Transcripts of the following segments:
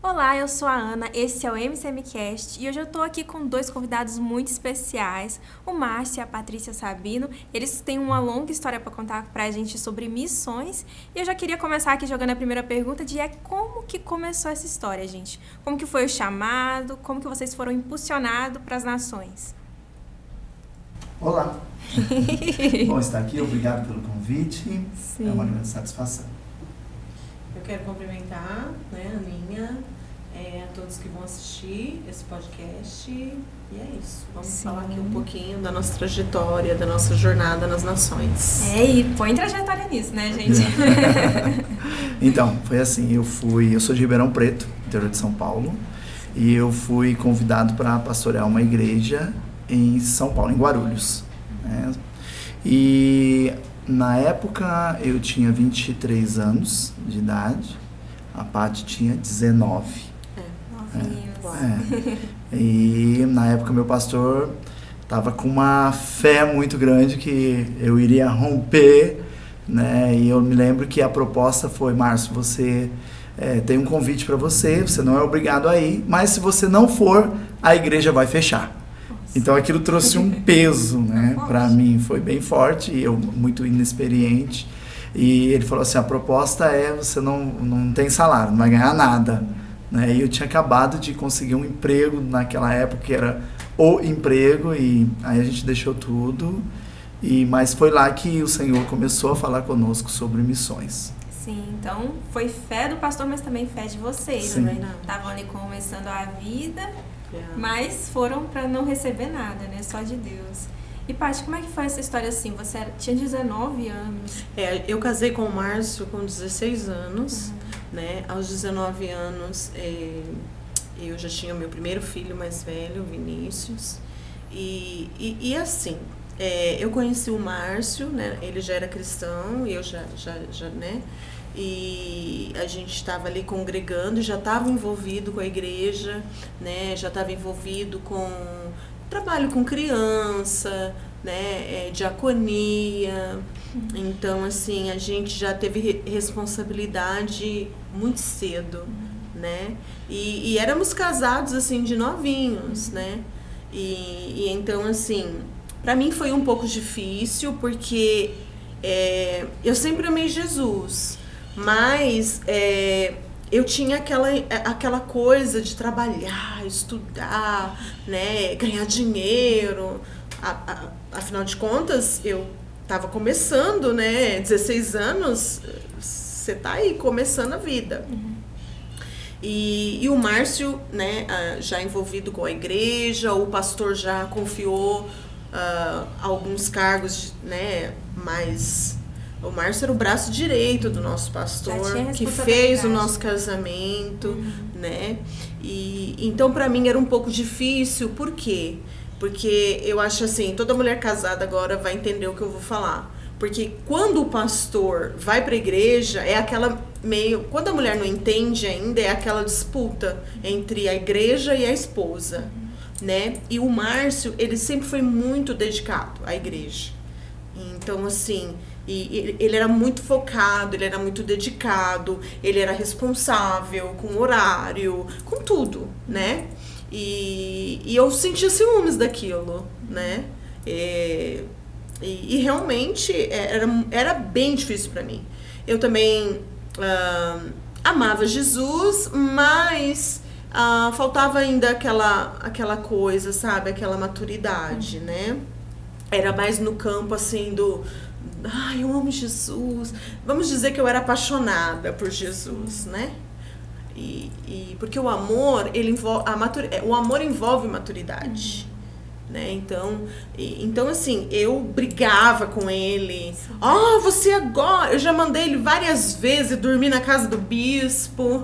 Olá, eu sou a Ana, esse é o MCMcast e hoje eu tô aqui com dois convidados muito especiais, o Márcio e a Patrícia Sabino. Eles têm uma longa história para contar pra gente sobre missões e eu já queria começar aqui jogando a primeira pergunta como que começou essa história, gente? Como que foi o chamado? Como que vocês foram impulsionados para as nações? Olá! Bom estar aqui, obrigado pelo convite. Sim. É uma grande satisfação. Eu quero cumprimentar, a Aninha, a todos que vão assistir esse podcast. E é isso. Vamos falar aqui um pouquinho da nossa trajetória, da nossa jornada nas nações. E põe trajetória nisso, né, gente? Então, foi assim, eu sou de Ribeirão Preto, interior de São Paulo, e eu fui convidado para pastorear uma igreja em São Paulo, em Guarulhos. Né? E na época eu tinha 23 anos de idade, a Paty tinha 19. E na época meu pastor estava com uma fé muito grande que eu iria romper, né? E eu me lembro que a proposta foi: Márcio, você tem um convite para você não é obrigado a ir, mas se você não for, a igreja vai fechar. Então aquilo trouxe um peso, né? Para mim foi bem forte, e eu muito inexperiente. E ele falou assim: a proposta você não tem salário, não vai ganhar nada. Né? E eu tinha acabado de conseguir um emprego naquela época, que era o emprego, e aí a gente deixou tudo. Mas foi lá que o Senhor começou a falar conosco sobre missões. Sim, então foi fé do pastor, mas também fé de vocês. Sim. Né? Estavam ali começando a vida, mas foram para não receber nada, né? Só de Deus. E Paty, como é que foi essa história assim? Você tinha 19 anos. Eu casei com o Márcio com 16 anos. Né? Aos 19 anos, eu já tinha o meu primeiro filho mais velho, Vinícius. E assim, eu conheci o Márcio, né? Ele já era cristão, e eu já, né? E a gente estava ali congregando, já estava envolvido com a igreja, né? Já estava envolvido com trabalho com criança, né? Diaconia. Então, assim, a gente já teve responsabilidade muito cedo, né? E éramos casados, assim, de novinhos, né? E então, assim, para mim foi um pouco difícil, porque eu sempre amei Jesus, mas eu tinha aquela coisa de trabalhar, estudar, né? Ganhar dinheiro. Afinal de contas, eu estava começando, né? 16 anos, você tá aí começando a vida. E o Márcio, né, já envolvido com a igreja, o pastor já confiou alguns cargos, né, mas o Márcio era o braço direito do nosso pastor, que fez o nosso casamento, né? E então para mim era um pouco difícil. Por quê? Porque eu acho assim, toda mulher casada agora vai entender o que eu vou falar. Porque quando o pastor vai para a igreja, é aquela meio... Quando a mulher não entende ainda, é aquela disputa entre a igreja e a esposa, né? E o Márcio, ele sempre foi muito dedicado à igreja. Então, assim, ele era muito focado, ele era muito dedicado, ele era responsável com horário, com tudo, né? E eu sentia ciúmes daquilo, né? E realmente era bem difícil para mim. Eu também amava Jesus, mas faltava ainda aquela coisa, sabe? Aquela maturidade, né? Era mais no campo, assim, eu amo Jesus. Vamos dizer que eu era apaixonada por Jesus, né? Porque o amor, o amor envolve maturidade, né? Então assim, eu brigava com ele. Você agora... Eu já mandei ele várias vezes dormir na casa do bispo.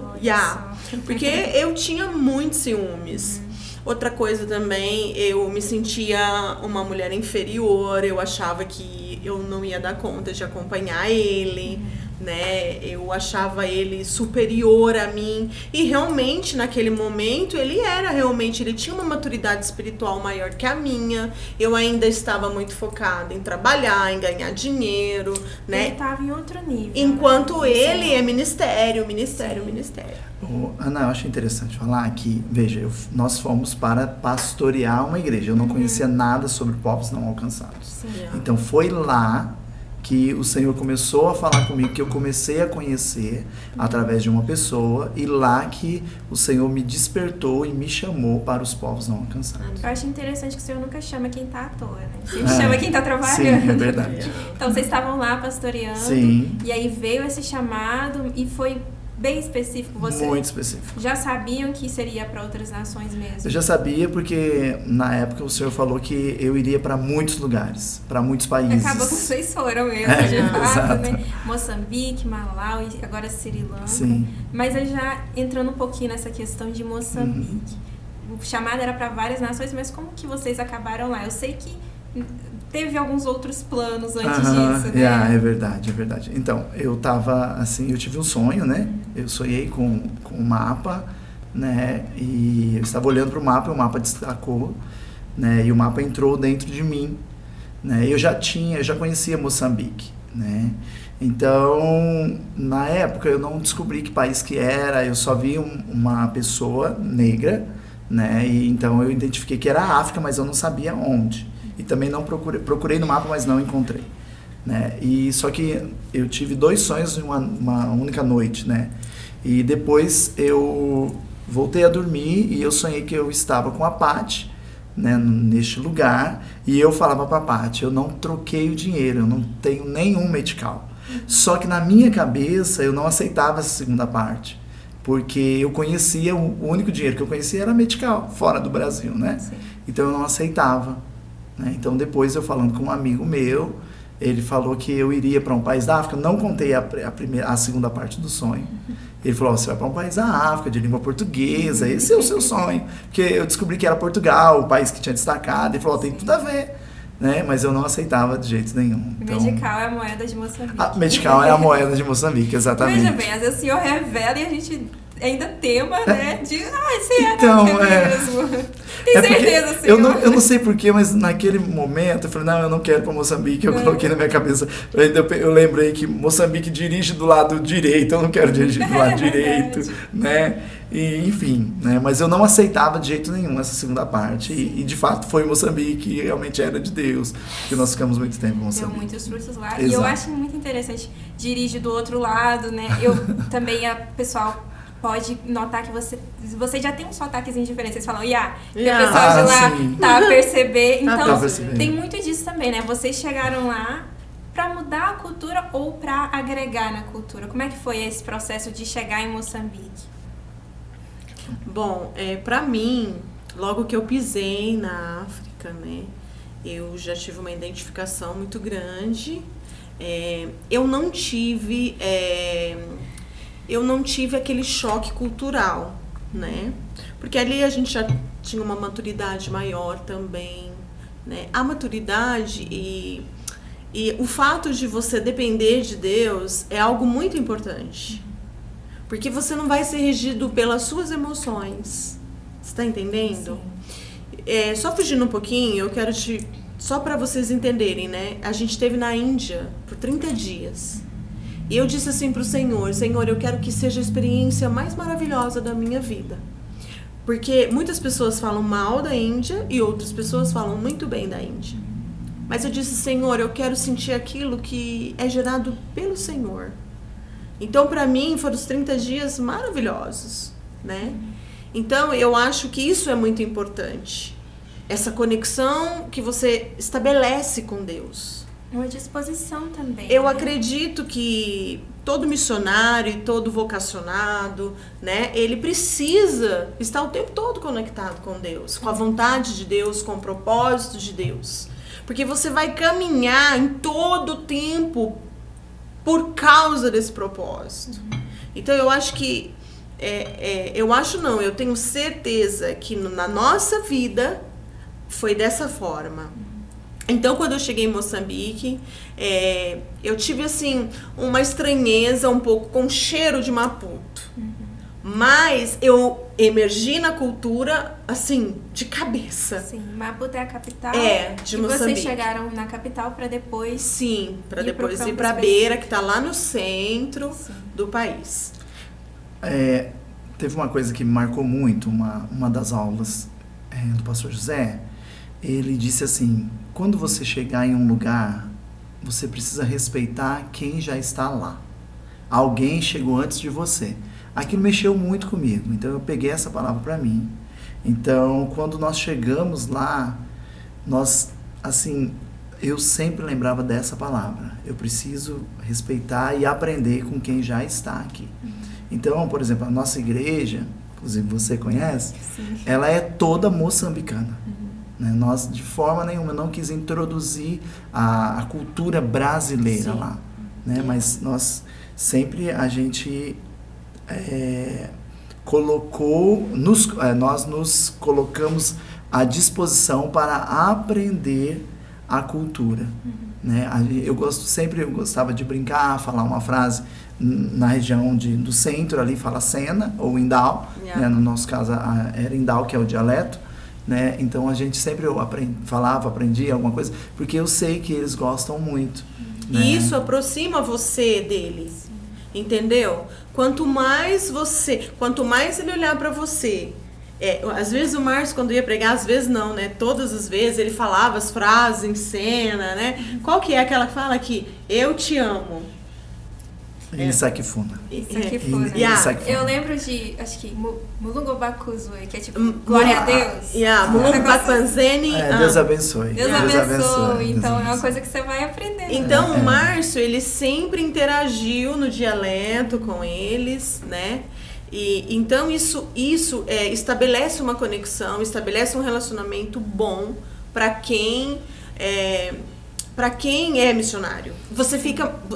Porque eu tinha muitos ciúmes. Outra coisa também, eu me sentia uma mulher inferior. Eu achava que eu não ia dar conta de acompanhar ele, né? Eu achava ele superior a mim, e realmente naquele momento ele tinha uma maturidade espiritual maior que a minha. Eu ainda estava muito focada em trabalhar, em ganhar dinheiro, né? Ele estava em outro nível. Enquanto né? ele é ministério. Ana, eu acho interessante falar que, veja, nós fomos para pastorear uma igreja. Eu não conhecia nada sobre povos não alcançados. Sim. Então foi lá que o Senhor começou a falar comigo, que eu comecei a conhecer através de uma pessoa, e lá que o Senhor me despertou e me chamou para os povos não alcançados. Eu acho interessante que o Senhor nunca chama quem está à toa, né? Ele chama quem está trabalhando. Sim, é verdade. Então vocês estavam lá pastoreando, Sim. E aí veio esse chamado e foi bem específico. Vocês Muito específico. já sabiam que seria para outras nações mesmo? Eu já sabia porque na época o Senhor falou que eu iria para muitos lugares, para muitos países. Acabou que vocês foram mesmo, de fato, né? Moçambique, Malau e agora Sri Lanka. Sim. Mas eu já entrando um pouquinho nessa questão de Moçambique. O chamado era para várias nações, mas como que vocês acabaram lá? Eu sei que teve alguns outros planos antes disso, né? É verdade. Então, eu tava assim, eu tive um sonho, né? Eu sonhei com um mapa, né? E eu estava olhando para o mapa, e o mapa destacou, né? E o mapa entrou dentro de mim, né? Eu já conhecia Moçambique, né? Então, na época eu não descobri que país que era, eu só vi uma pessoa negra, né? E então eu identifiquei que era a África, mas eu não sabia onde. E também não procurei no mapa, mas não encontrei, né? E só que eu tive 2 sonhos em uma única noite, né? E depois eu voltei a dormir e eu sonhei que eu estava com a Paty, né, neste lugar, e eu falava para a Paty, eu não troquei o dinheiro, eu não tenho nenhum medical. Só que na minha cabeça eu não aceitava essa segunda parte, porque eu conhecia, o único dinheiro que eu conhecia era medical, fora do Brasil, né? Sim. Então eu não aceitava. Então depois eu falando com um amigo meu, ele falou que eu iria para um país da África, eu não contei a segunda parte do sonho. Ele falou, você vai para um país da África, de língua portuguesa, esse é o seu sonho. Porque eu descobri que era Portugal, o país que tinha destacado, ele falou, tem tudo a ver, né? Mas eu não aceitava de jeito nenhum. Então, Medical é a moeda de Moçambique. Medical é a moeda de Moçambique, exatamente. Veja bem, às vezes o senhor revela e a gente ainda tema, né? De, esse é então, mesmo. Tem certeza, senhor? Eu não sei porquê, mas naquele momento eu falei, não, eu não quero ir para Moçambique. Eu coloquei na minha cabeça, eu lembrei que Moçambique dirige do lado direito, eu não quero dirigir do lado direito, né? E, enfim, né? Mas eu não aceitava de jeito nenhum essa segunda parte. E de fato foi Moçambique, e realmente era de Deus, porque nós ficamos muito tempo em Moçambique. Deu muitos frutos lá. Exato. E eu acho muito interessante, dirige do outro lado, né? Eu também, pessoal pode notar que você já tem um sotaquezinho diferente. Vocês falam, que o pessoal de lá tá a perceber. Então, tem muito disso também, né? Vocês chegaram lá para mudar a cultura ou para agregar na cultura? Como é que foi esse processo de chegar em Moçambique? Bom, para mim, logo que eu pisei na África, né? Eu já tive uma identificação muito grande. Eu não tive aquele choque cultural, né? Porque ali a gente já tinha uma maturidade maior também, né? A maturidade e o fato de você depender de Deus é algo muito importante. Porque você não vai ser regido pelas suas emoções. Você está entendendo? Só fugindo um pouquinho, eu quero só para vocês entenderem, né? A gente esteve na Índia por 30 dias. E eu disse assim para o Senhor, eu quero que seja a experiência mais maravilhosa da minha vida. Porque muitas pessoas falam mal da Índia e outras pessoas falam muito bem da Índia. Mas eu disse, Senhor, eu quero sentir aquilo que é gerado pelo Senhor. Então, para mim, foram os 30 dias maravilhosos, né? Então, eu acho que isso é muito importante. Essa conexão que você estabelece com Deus. Uma disposição também. Eu acredito que todo missionário e todo vocacionado, né, ele precisa estar o tempo todo conectado com Deus, com a vontade de Deus, com o propósito de Deus. Porque você vai caminhar em todo o tempo por causa desse propósito. Então, eu acho que... eu tenho certeza que na nossa vida foi dessa forma. Então, quando eu cheguei em Moçambique, eu tive, assim, uma estranheza um pouco com o cheiro de Maputo. Mas eu emergi na cultura, assim, de cabeça. Sim, Maputo é a capital. De e Moçambique. vocês chegaram na capital para depois... Sim, para depois ir ir para Beira, que está lá no centro do país. Teve uma coisa que me marcou muito, uma das aulas do pastor José. Ele disse assim: quando você chegar em um lugar, você precisa respeitar quem já está lá. Alguém chegou antes de você. Aquilo mexeu muito comigo, então eu peguei essa palavra para mim. Então, quando nós chegamos lá, eu sempre lembrava dessa palavra. Eu preciso respeitar e aprender com quem já está aqui. Então, por exemplo, a nossa igreja, inclusive você conhece, Sim. ela é toda moçambicana. Né? Nós, de forma nenhuma, não quis introduzir a cultura brasileira lá. Né? Mas nós sempre, a gente nós nos colocamos à disposição para aprender a cultura. Né? Eu gostava de brincar, falar uma frase na região do centro, ali fala Sena ou Indal, né? No nosso caso era Indal, que é o dialeto. Né? Então a gente sempre aprendia alguma coisa, porque eu sei que eles gostam muito. Né? E isso aproxima você deles, entendeu? Quanto mais ele olhar para você, às vezes o Márcio, quando ia pregar, às vezes não, né? Todas as vezes ele falava as frases em cena, né? Qual que é aquela que fala aqui? Eu te amo. Isakifuna. Eu lembro de, acho que Mulungu Bakuzue, que é tipo, glória a Deus. Mulungu Bakanzeni. Deus abençoe. Deus abençoe. Então é uma coisa que você vai aprender. Então o Márcio, ele sempre interagiu no dialeto com eles, né? E então isso estabelece uma conexão, estabelece um relacionamento bom para quem é missionário.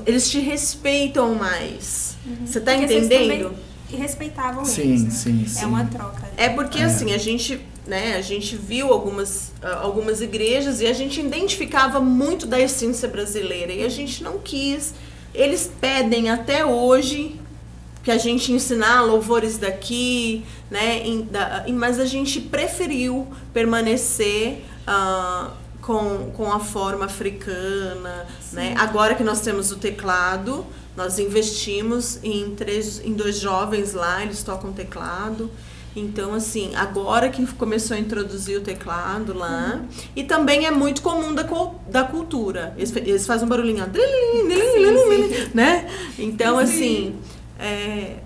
Eles te respeitam mais. Você tá entendendo? E respeitavam sim, eles, né? Sim. É uma troca. Porque assim, a gente viu algumas igrejas e a gente identificava muito da essência brasileira e a gente não quis. Eles pedem até hoje que a gente ensinar louvores daqui, né? Mas a gente preferiu permanecer com a forma africana, né? Agora que nós temos o teclado, nós investimos em 2 jovens lá, eles tocam teclado. Então, assim, agora que começou a introduzir o teclado lá, e também é muito comum da cultura. Eles fazem um barulhinho, né? Então, assim...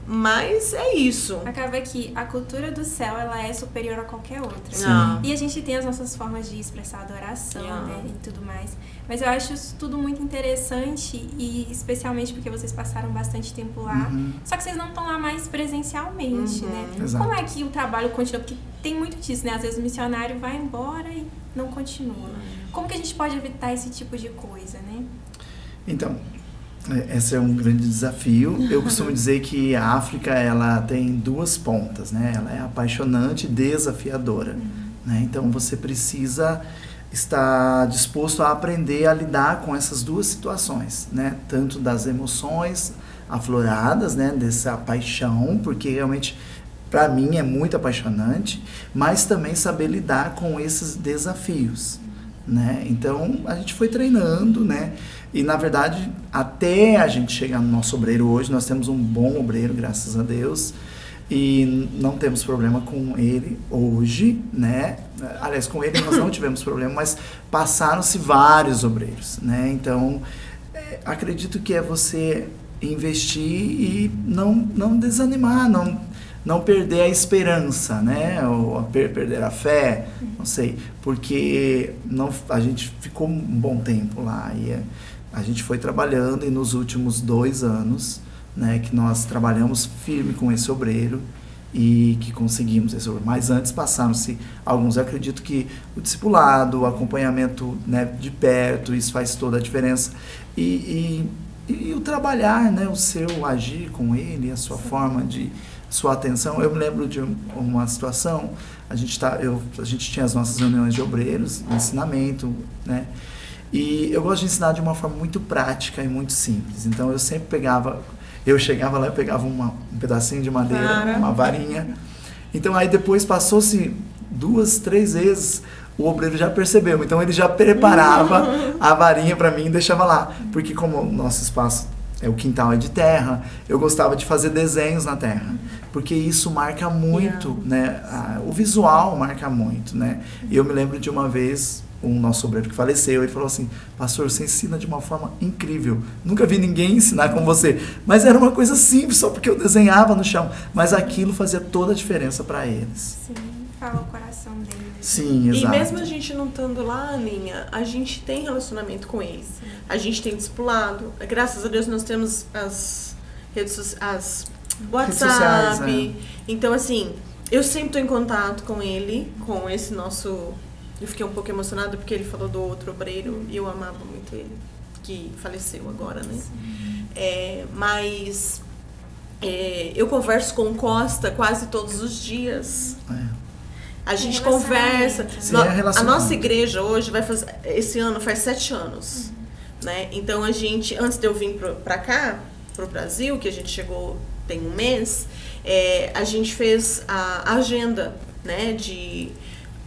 mas é isso. Acaba que a cultura do céu, ela é superior a qualquer outra. E a gente tem as nossas formas de expressar adoração, né, e tudo mais. Mas eu acho isso tudo muito interessante, e especialmente porque vocês passaram bastante tempo lá. Só que vocês não estão lá mais presencialmente, né? Exato. Como é que o trabalho continua? Porque tem muito disso, né? Às vezes o missionário vai embora e não continua. Como que a gente pode evitar esse tipo de coisa, né? Então, esse é um grande desafio. Eu costumo dizer que a África, ela tem 2 pontas, né? Ela é apaixonante e desafiadora. Né? Então, você precisa estar disposto a aprender a lidar com essas 2 situações, né? Tanto das emoções afloradas, né? Dessa paixão, porque realmente, para mim, é muito apaixonante, mas também saber lidar com esses desafios. Né? Então a gente foi treinando, né? E na verdade, até a gente chegar no nosso obreiro hoje, nós temos um bom obreiro, graças a Deus, e não temos problema com ele hoje, né? Aliás, com ele nós não tivemos problema, mas passaram-se vários obreiros, né? Então acredito que é você investir e não desanimar, não perder a esperança, né? Ou perder a fé, não sei, porque a gente ficou um bom tempo lá e a gente foi trabalhando, e nos últimos 2 anos, né, que nós trabalhamos firme com esse obreiro e que conseguimos esse obreiro. Mas antes passaram-se alguns. Eu acredito que o discipulado, o acompanhamento, né, de perto, isso faz toda a diferença. E o trabalhar, né, o seu agir com ele, a sua forma de... sua atenção. Eu me lembro de uma situação, a gente tinha as nossas reuniões de obreiros, ensinamento, né? E eu gosto de ensinar de uma forma muito prática e muito simples. Então eu sempre chegava lá e pegava um pedacinho de madeira, uma varinha. Então aí depois passou-se 2, 3 vezes, o obreiro já percebeu. Então ele já preparava a varinha para mim e deixava lá. Porque como o nosso espaço, o quintal é de terra, eu gostava de fazer desenhos na terra. Porque isso marca muito, né? O visual marca muito, né? E eu me lembro de uma vez, um nosso obreiro que faleceu, ele falou assim: pastor, você ensina de uma forma incrível. Nunca vi ninguém ensinar como você. Mas era uma coisa simples, só porque eu desenhava no chão. Mas aquilo fazia toda a diferença para eles. Sim, fala o coração deles. Sim, exato. E mesmo a gente não estando lá, Aninha, a gente tem relacionamento com eles. Sim. A gente tem discipulado. Graças a Deus nós temos as redes sociais, WhatsApp. Redes sociais, Então, assim, eu sempre estou em contato com ele, com esse nosso... Eu fiquei um pouco emocionada porque ele falou do outro obreiro e eu amava muito ele, que faleceu agora, né? Mas eu converso com o Costa quase todos os dias. A gente conversa. A nossa igreja hoje esse ano faz 7 anos. Né? Então a gente, antes de eu vir pra cá, pro Brasil, que a gente chegou tem um mês, a gente fez a agenda, né,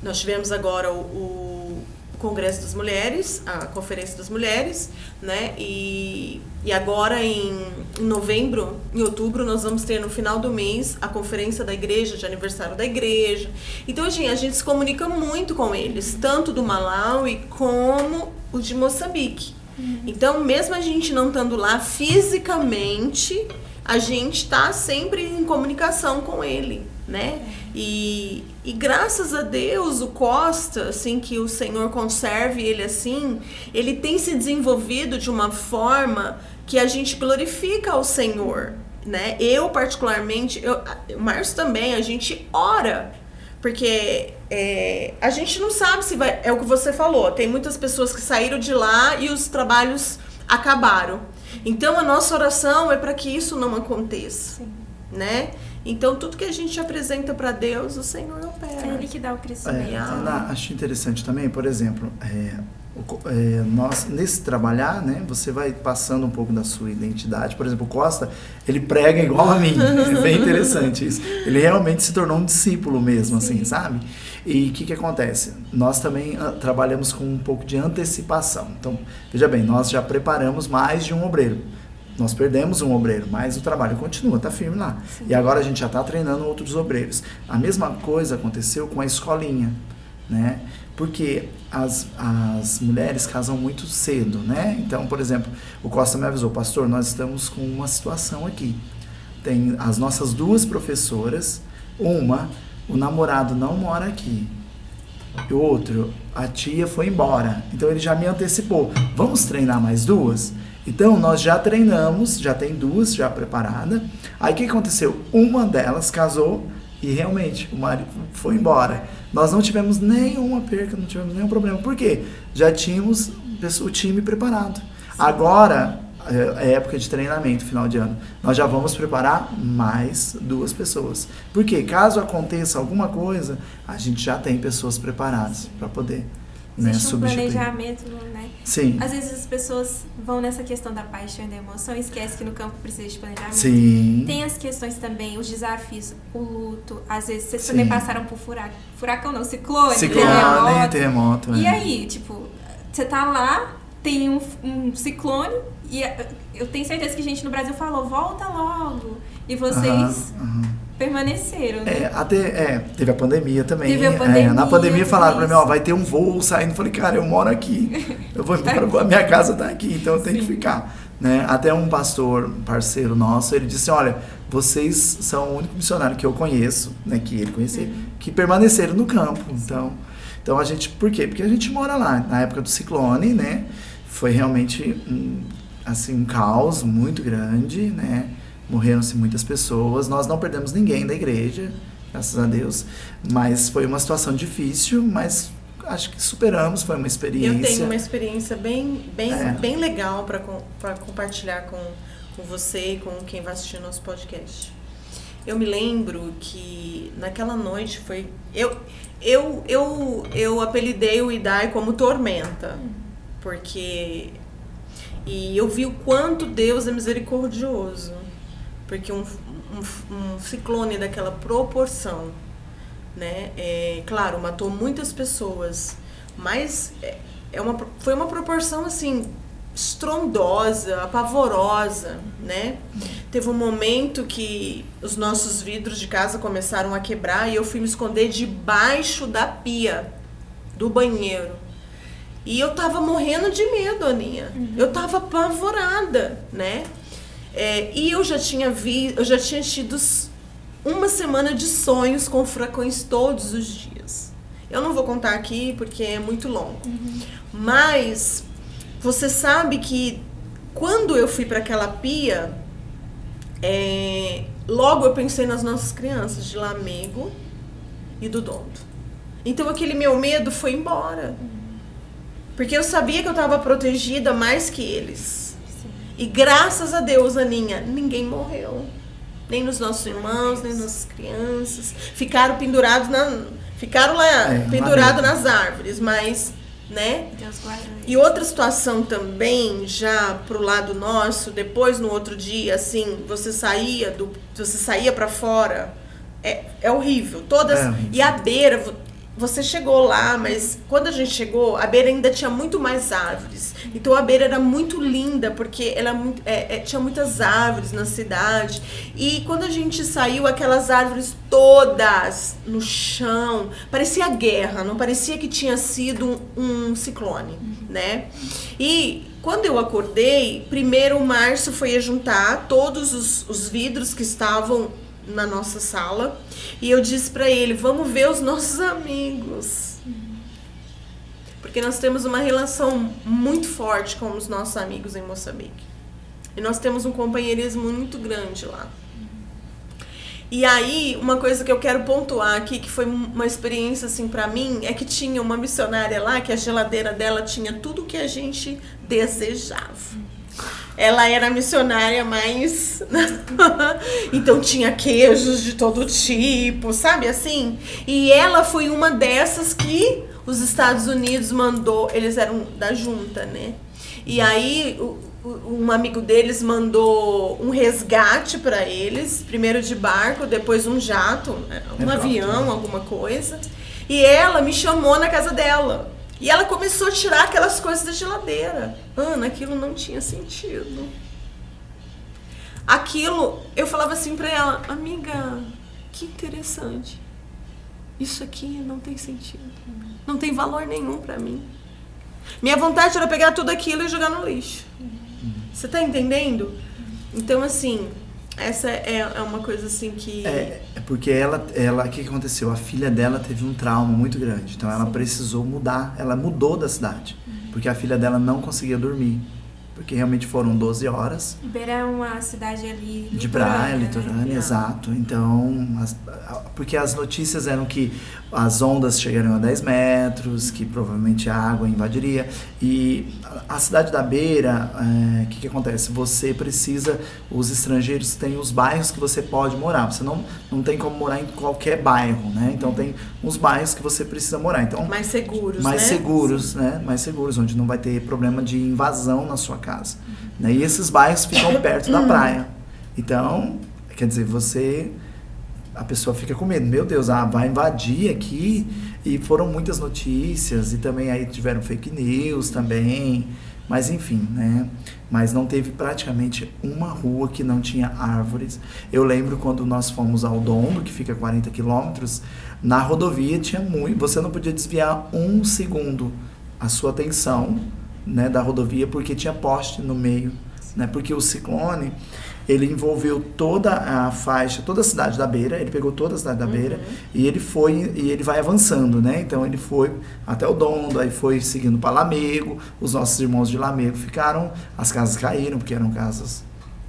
nós tivemos agora o Congresso das Mulheres, a Conferência das Mulheres, né? E agora em outubro, nós vamos ter no final do mês a Conferência da Igreja, de aniversário da Igreja. Então, a gente se comunica muito com eles, tanto do Malawi como o de Moçambique. Então, mesmo a gente não estando lá fisicamente, a gente está sempre em comunicação com ele, né? E graças a Deus, o Costa, assim, que o Senhor conserve ele assim, ele tem se desenvolvido de uma forma que a gente glorifica ao Senhor, né? Eu, particularmente, o Márcio também, a gente ora, porque a gente não sabe se vai... É o que você falou, tem muitas pessoas que saíram de lá e os trabalhos acabaram. Então, a nossa oração é para que isso não aconteça, né? Então, tudo que a gente apresenta para Deus, o Senhor opera. É Ele que dá o crescimento. Acho interessante também, por exemplo, nós, nesse trabalhar, né, você vai passando um pouco da sua identidade. Por exemplo, o Costa, ele prega igual a mim. É bem interessante isso. Ele realmente se tornou um discípulo mesmo, assim, sabe? E o que acontece? Nós também trabalhamos com um pouco de antecipação. Então, veja bem, nós já preparamos mais de um obreiro. Nós perdemos um obreiro, mas o trabalho continua, está firme lá. Sim. E agora a gente já está treinando outros obreiros. A mesma coisa aconteceu com a escolinha, né? Porque as mulheres casam muito cedo, né? Então, por exemplo, o Costa me avisou: pastor, nós estamos com uma situação aqui. Tem as nossas 2 professoras, o namorado não mora aqui. E o outro, a tia foi embora. Então ele já me antecipou: vamos treinar mais 2? Então nós já treinamos, já tem 2 já preparadas. Aí o que aconteceu? Uma delas casou e realmente o marido foi embora. Nós não tivemos nenhuma perca, não tivemos nenhum problema. Por quê? Já tínhamos o time preparado. Agora é época de treinamento, final de ano. Nós já vamos preparar mais 2 pessoas. Porque caso aconteça alguma coisa, a gente já tem pessoas preparadas para poder, né, existe um substituir. planejamento, né? Sim. Às vezes as pessoas vão nessa questão da paixão e da emoção e esquecem que no campo precisa de planejamento. Sim. Tem as questões também, os desafios, o luto. Às vezes vocês também passaram por furacão não, ciclone, terremoto. E aí, tipo, você tá lá, tem um ciclone e eu tenho certeza que gente no Brasil falou: volta logo. E vocês permaneceram, né? Teve a pandemia também. Na pandemia falaram pra mim: vai ter um voo saindo. Eu falei: cara, eu moro aqui. Eu vou embora, a minha casa tá aqui, então eu tenho que ficar. Né? Até um pastor, parceiro nosso, ele disse: olha, vocês são o único missionário que eu conheço, né, que ele conhecia, que permaneceram no campo. Então a gente, por quê? Porque a gente mora lá. Na época do ciclone, né, foi realmente um caos muito grande, né? Morreram-se muitas pessoas. Nós não perdemos ninguém da igreja, graças a Deus, mas foi uma situação difícil, mas acho que superamos, foi uma experiência. Eu tenho uma experiência bem legal para compartilhar com você e com quem vai assistir nosso podcast. Eu me lembro que naquela noite foi... Eu apelidei o Idai como Tormenta, porque... E eu vi o quanto Deus é misericordioso, porque um ciclone daquela proporção, né? Claro, matou muitas pessoas, mas foi uma proporção assim estrondosa, apavorosa, né? Teve um momento que os nossos vidros de casa começaram a quebrar e eu fui me esconder debaixo da pia do banheiro. E eu tava morrendo de medo, Aninha. Eu tava apavorada, né? E eu já tinha tido uma semana de sonhos com furacões todos os dias. Eu não vou contar aqui porque é muito longo. Mas você sabe que quando eu fui para aquela pia, logo eu pensei nas nossas crianças, de Lamego e do Dondo. Então aquele meu medo foi embora. Porque eu sabia que eu estava protegida mais que eles. Sim. E graças a Deus, Aninha, ninguém morreu. Nem nos nossos irmãos, nem nas nossas crianças. Ficaram pendurados pendurados nas árvores, mas, né? Deus guarda. E outra situação também, já pro lado nosso, depois no outro dia, assim, você saía para fora, é horrível. E a beira, você chegou lá, mas quando a gente chegou, a beira ainda tinha muito mais árvores. Então a beira era muito linda, porque ela tinha muitas árvores na cidade. E quando a gente saiu, aquelas árvores todas no chão, parecia guerra, não parecia que tinha sido um ciclone, né? E quando eu acordei, primeiro o Márcio foi juntar todos os vidros que estavam na nossa sala, e eu disse pra ele, vamos ver os nossos amigos, porque nós temos uma relação muito forte com os nossos amigos em Moçambique, e nós temos um companheirismo muito grande lá. E aí, uma coisa que eu quero pontuar aqui, que foi uma experiência assim pra mim, é que tinha uma missionária lá, que a geladeira dela tinha tudo que a gente desejava. Ela era a missionária mais... Então tinha queijos de todo tipo, sabe assim? E ela foi uma dessas que os Estados Unidos mandou, eles eram da junta, né? E aí um amigo deles mandou um resgate para eles, primeiro de barco, depois um jato, um avião, alguma coisa. E ela me chamou na casa dela. E ela começou a tirar aquelas coisas da geladeira. Ana, aquilo não tinha sentido. Aquilo, eu falava assim pra ela, amiga, que interessante. Isso aqui não tem sentido. Não tem valor nenhum pra mim. Minha vontade era pegar tudo aquilo e jogar no lixo. Você tá entendendo? Então, assim, essa é uma coisa assim que... Porque o que aconteceu? A filha dela teve um trauma muito grande, então ela precisou mudar, ela mudou da cidade, porque a filha dela não conseguia dormir, porque realmente foram 12 horas. Beira é uma cidade ali... De praia, litorânea, exato. Então, porque as notícias eram que as ondas chegariam a 10 metros, que provavelmente a água invadiria. E a cidade da Beira, o que acontece? Você precisa, os estrangeiros têm os bairros que você pode morar. Você não tem como morar em qualquer bairro, né? Então tem uns bairros que você precisa morar. Então, mais seguros, mais seguros, né? Mais seguros, onde não vai ter problema de invasão na sua casa. Né? E esses bairros ficam perto da praia. Então, quer dizer, a pessoa fica com medo. Meu Deus, vai invadir aqui. E foram muitas notícias. E também aí tiveram fake news também. Mas enfim, né? Mas não teve praticamente uma rua que não tinha árvores. Eu lembro quando nós fomos ao Dondo, que fica a 40 quilômetros, na rodovia tinha muito... Você não podia desviar um segundo a sua atenção, né, da rodovia, porque tinha poste no meio, né, porque o ciclone, ele envolveu toda a faixa, toda a cidade da Beira, ele pegou toda a cidade da Beira, e ele vai avançando, né, então ele foi até o Dondo, aí foi seguindo para Lamego, os nossos irmãos de Lamego as casas caíram, porque eram casas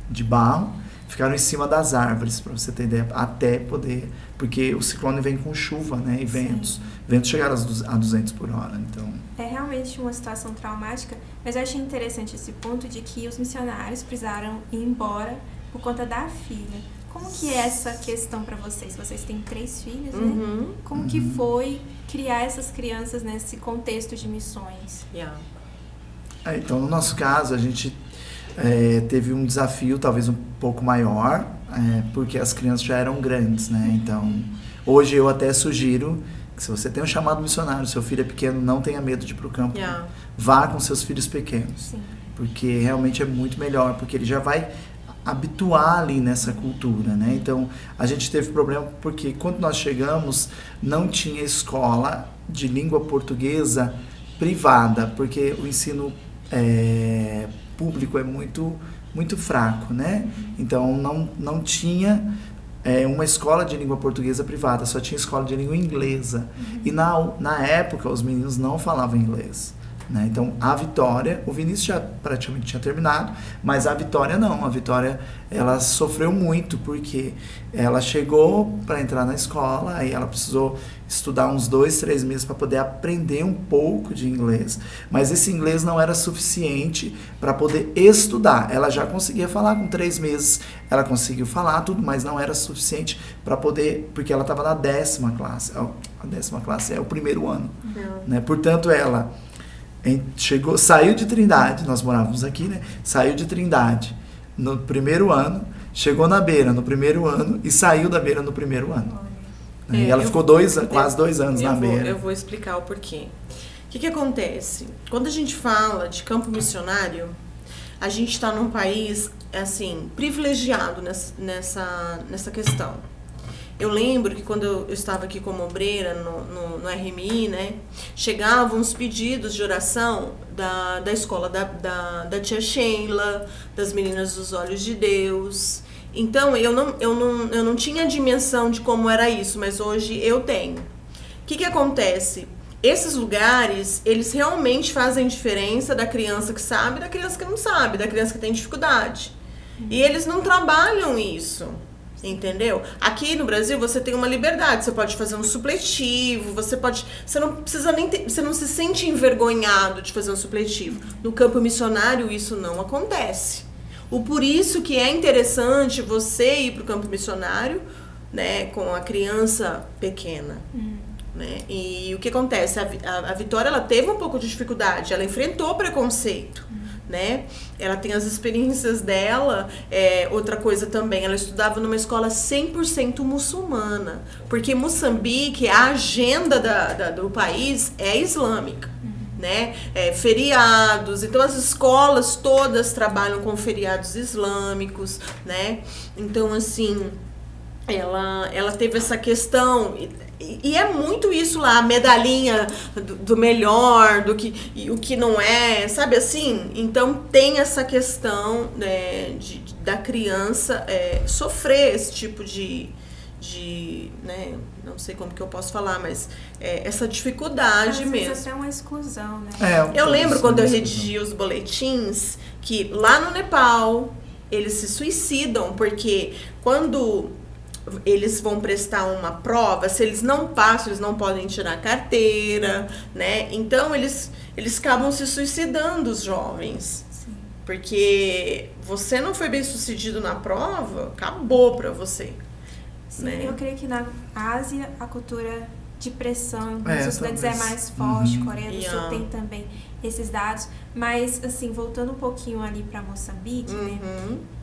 de barro, ficaram em cima das árvores, para você ter ideia, até poder, porque o ciclone vem com chuva, né, e ventos chegaram a 200 por hora, então... É realmente uma situação traumática, mas eu achei interessante esse ponto de que os missionários precisaram ir embora por conta da filha. Como que é essa questão para vocês? Vocês têm 3 filhos, né? Como que foi criar essas crianças nesse contexto de missões? Então, no nosso caso, a gente teve um desafio talvez um pouco maior, porque as crianças já eram grandes, né? Então, hoje eu até sugiro que se você tem um chamado missionário, seu filho é pequeno, não tenha medo de ir para o campo. Vá com seus filhos pequenos. Sim. Porque realmente é muito melhor, porque ele já vai habituar ali nessa cultura, né? Então, a gente teve problema porque quando nós chegamos, não tinha escola de língua portuguesa privada, porque o ensino público é muito fraco, né? Então, não tinha uma escola de língua portuguesa privada, só tinha escola de língua inglesa. E na época, os meninos não falavam inglês. Né? Então, a Vitória, o Vinícius já praticamente tinha terminado, mas a Vitória não. A Vitória, ela sofreu muito, porque ela chegou para entrar na escola, aí ela precisou estudar uns 2-3 meses para poder aprender um pouco de inglês. Mas esse inglês não era suficiente para poder estudar. Ela já conseguia falar com 3 meses, ela conseguiu falar tudo, mas não era suficiente para poder, porque ela estava na 10ª classe. A 10ª classe é o primeiro ano. Né? Portanto, ela saiu de Trindade, nós morávamos aqui, né? Saiu de Trindade no primeiro ano, chegou na Beira no primeiro ano e saiu da Beira no primeiro ano. E ela ficou quase 2 anos na Beira. Eu vou explicar o porquê. O que acontece? Quando a gente fala de campo missionário, a gente está num país, assim, privilegiado nessa questão. Eu lembro que quando eu estava aqui como obreira no RMI, né, chegavam os pedidos de oração da escola da tia Sheila, das meninas dos Olhos de Deus. Então, eu não tinha dimensão de como era isso, mas hoje eu tenho. O que acontece? Esses lugares, eles realmente fazem diferença da criança que sabe e da criança que não sabe, da criança que tem dificuldade. E eles não trabalham isso. Entendeu? Aqui no Brasil você tem uma liberdade, você pode fazer um supletivo, você não precisa você não se sente envergonhado de fazer um supletivo. No campo missionário isso não acontece. Por isso que é interessante você ir para o campo missionário, né, com a criança pequena. Né? E o que acontece? A Vitória, ela teve um pouco de dificuldade, ela enfrentou preconceito. Né? Ela tem as experiências dela. Outra coisa também, ela estudava numa escola 100% muçulmana, porque Moçambique, a agenda do país é islâmica, né? Feriados, então as escolas todas trabalham com feriados islâmicos, né? Então, assim, ela teve essa questão. E é muito isso lá, a medalhinha do melhor, o que não é, sabe assim? Então tem essa questão, né, da criança sofrer esse tipo de né, não sei como que eu posso falar, mas essa dificuldade mesmo. Às vezes até uma exclusão, né? Eu lembro quando eu redigia os boletins, que lá no Nepal eles se suicidam, porque quando eles vão prestar uma prova, se eles não passam, eles não podem tirar a carteira, né? Então eles acabam se suicidando, os jovens. Sim. Porque você não foi bem sucedido na prova, acabou pra você. Sim, né? Eu creio que na Ásia a cultura de pressão nos estudantes é mais forte. Coreia do Sul tem também esses dados. Mas, assim, voltando um pouquinho ali pra Moçambique, né?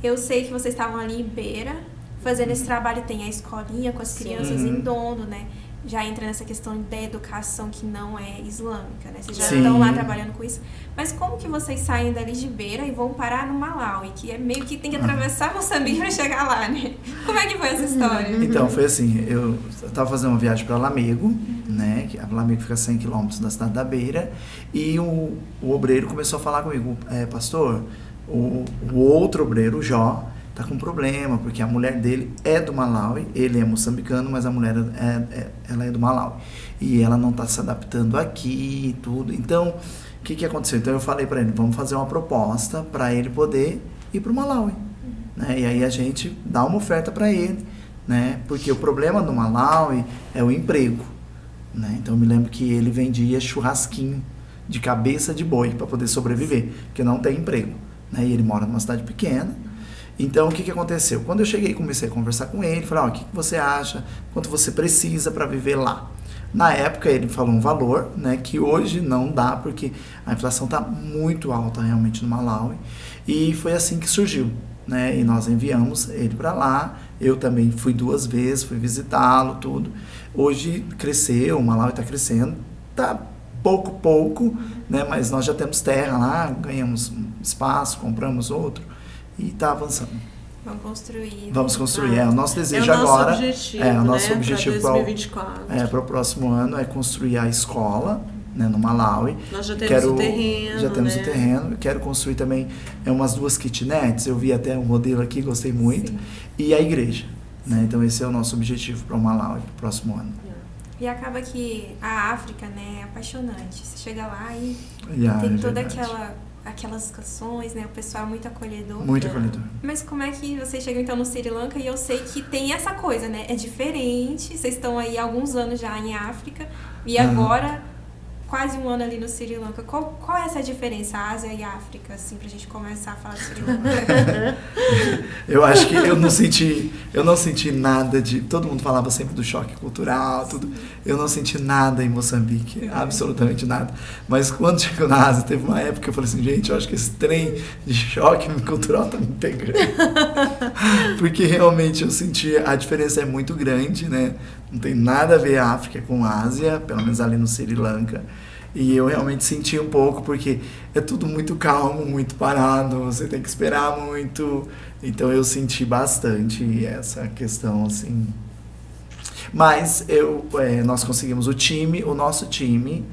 Eu sei que vocês estavam ali em Beira, fazendo esse trabalho, tem a escolinha com as crianças em Ndondo, né? Já entra nessa questão da educação que não é islâmica, né? Vocês já estão lá trabalhando com isso. Mas como que vocês saem dali de Beira e vão parar no Malawi, que é meio que tem que atravessar Moçambique para chegar lá, né? Como é que foi essa história? Então, foi assim, eu estava fazendo uma viagem para Lamego, né? Que a Lamego fica a 100 quilômetros da cidade da Beira, e o obreiro começou a falar comigo, pastor, o outro obreiro, o Jó, tá com problema, porque a mulher dele é do Malawi, ele é moçambicano, mas a mulher ela é do Malawi. E ela não tá se adaptando aqui e tudo. Então, o que aconteceu? Então eu falei para ele, vamos fazer uma proposta para ele poder ir pro Malawi. Né? E aí a gente dá uma oferta para ele, né? Porque o problema do Malawi é o emprego. Né? Então eu me lembro que ele vendia churrasquinho de cabeça de boi para poder sobreviver, porque não tem emprego. Né? E ele mora numa cidade pequena. Então, o que aconteceu? Quando eu cheguei e comecei a conversar com ele, falei, o que você acha? Quanto você precisa para viver lá? Na época ele falou um valor, né, que hoje não dá, porque a inflação está muito alta realmente no Malawi. E foi assim que surgiu, né, e nós enviamos ele para lá. Eu também fui 2 vezes, fui visitá-lo, tudo. Hoje cresceu, o Malawi está crescendo, tá pouco, né, mas nós já temos terra lá, ganhamos espaço, compramos outro e está avançando. Vamos construir. O nosso desejo agora. Objetivo, o nosso né, objetivo para 2024. Para o próximo ano é construir a escola, né, no Malawi. Nós já temos o terreno. Já temos o terreno. Quero construir também umas 2 kitnets. Eu vi até um modelo aqui, gostei muito. Sim. E a igreja. Né? Então esse é o nosso objetivo para o Malawi para o próximo ano. E acaba que a África, né, é apaixonante. Você chega lá e tem toda aquelas canções, né? O pessoal é muito acolhedor. Muito acolhedor. Mas como é que vocês chegam então no Sri Lanka? E eu sei que tem essa coisa, né? É diferente. Vocês estão aí há alguns anos já em África. E agora, quase um ano ali no Sri Lanka. Qual é essa diferença, Ásia e África, assim, pra gente começar a falar de Sri Lanka? Eu acho que eu não senti nada de... Todo mundo falava sempre do choque cultural, tudo. Eu não senti nada em Moçambique, absolutamente nada. Mas quando chegou na Ásia, teve uma época que eu falei assim, gente, eu acho que esse trem de choque cultural tá me pegando. Porque realmente eu senti, a diferença é muito grande, né? Não tem nada a ver a África com a Ásia, pelo menos ali no Sri Lanka. E eu realmente senti um pouco, porque é tudo muito calmo, muito parado, você tem que esperar muito. Então eu senti bastante essa questão, assim. Mas nós conseguimos o nosso time,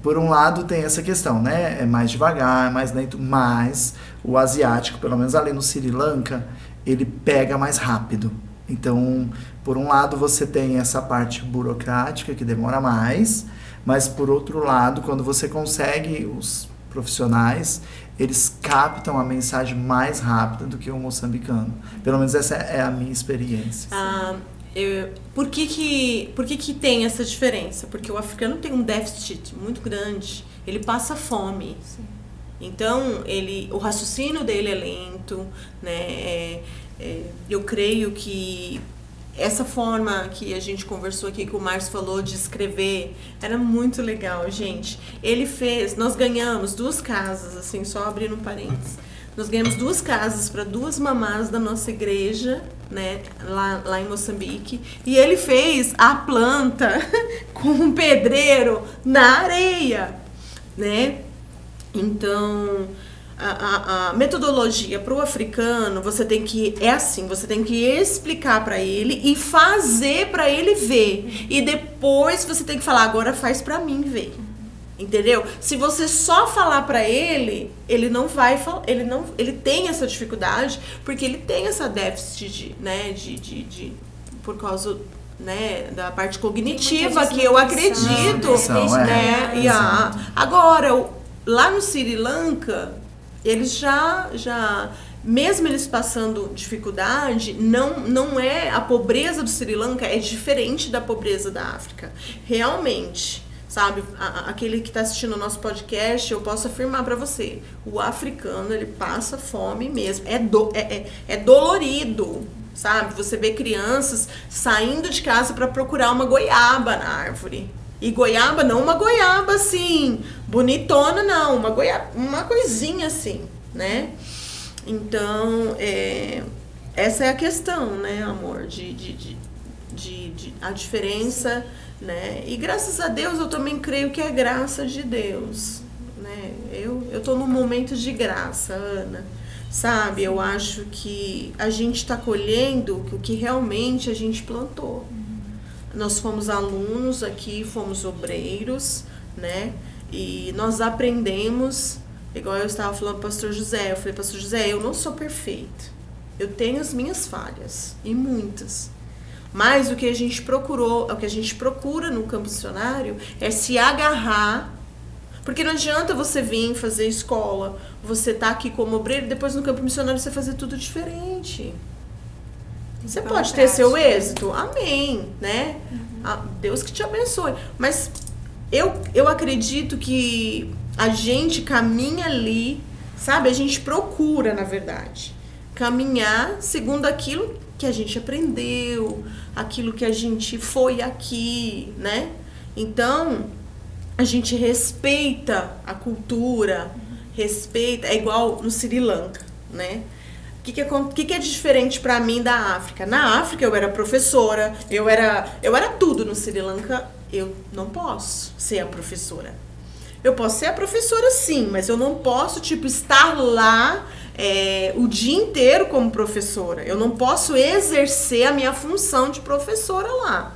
por um lado tem essa questão, né? É mais devagar, é mais lento, mas o asiático, pelo menos ali no Sri Lanka, ele pega mais rápido. Então, por um lado, você tem essa parte burocrática que demora mais, mas por outro lado, quando você consegue os profissionais, eles captam a mensagem mais rápida do que o moçambicano. Pelo menos essa é a minha experiência. Por que tem essa diferença? Porque o africano tem um déficit muito grande, ele passa fome. Sim. Então, o raciocínio dele é lento, né? Eu creio que essa forma que a gente conversou aqui, que o Márcio falou de escrever, era muito legal, gente. Nós ganhamos 2 casas, assim, só abrindo um parênteses. Nós ganhamos 2 casas para 2 mamás da nossa igreja, né, lá em Moçambique. E ele fez a planta com um pedreiro na areia, né? Então, a metodologia para o africano, você tem que explicar para ele e fazer para ele ver. E depois você tem que falar, agora faz para mim ver. Entendeu? Se você só falar para ele não vai, ele tem essa dificuldade, porque ele tem essa déficit por causa, né, da parte cognitiva, que eu acredito, né? Agora, lá no Sri Lanka, eles já mesmo eles passando dificuldade, não é a pobreza do Sri Lanka é diferente da pobreza da África. Realmente, sabe, aquele que está assistindo o nosso podcast, eu posso afirmar para você, o africano, ele passa fome mesmo, é dolorido, sabe? Você vê crianças saindo de casa para procurar uma goiaba na árvore. E goiaba, não uma goiaba assim, bonitona, não, uma coisinha assim, né? Então, essa é a questão, né, amor, a diferença, né? E graças a Deus eu também creio que é graça de Deus, né? Eu tô num momento de graça, Ana, sabe? Eu acho que a gente está colhendo o que realmente a gente plantou. Nós fomos alunos aqui, fomos obreiros, né? E nós aprendemos, igual eu estava falando para o pastor José, eu falei, pastor José, eu não sou perfeito. Eu tenho as minhas falhas, e muitas. Mas o que a gente procura no campo missionário é se agarrar, porque não adianta você vir fazer escola, você tá aqui como obreiro, e depois no campo missionário você fazer tudo diferente. Você pode ter seu êxito, amém, né? Deus que te abençoe. Mas eu acredito que a gente caminha ali, sabe? A gente procura, na verdade, caminhar segundo aquilo que a gente aprendeu, aquilo que a gente foi aqui, né? Então, a gente respeita a cultura, respeita, é igual no Sri Lanka, né? O que é diferente pra mim da África? Na África eu era professora, eu era tudo. No Sri Lanka eu não posso ser a professora. Eu posso ser a professora sim, mas eu não posso, tipo, estar lá o dia inteiro como professora. Eu não posso exercer a minha função de professora lá.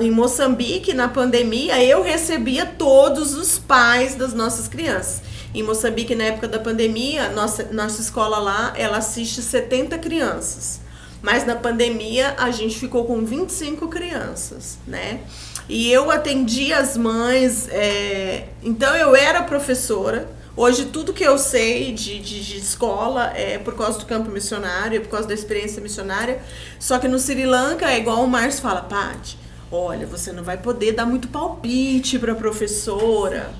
Em Moçambique, na pandemia, eu recebia todos os pais das nossas crianças. Em Moçambique, na época da pandemia, nossa escola lá, ela assiste 70 crianças. Mas na pandemia, a gente ficou com 25 crianças, né? E eu atendia as mães, então eu era professora. Hoje, tudo que eu sei de escola é por causa do campo missionário, é por causa da experiência missionária. Só que no Sri Lanka, é igual o Márcio fala, Paty, olha, você não vai poder dar muito palpite para a professora.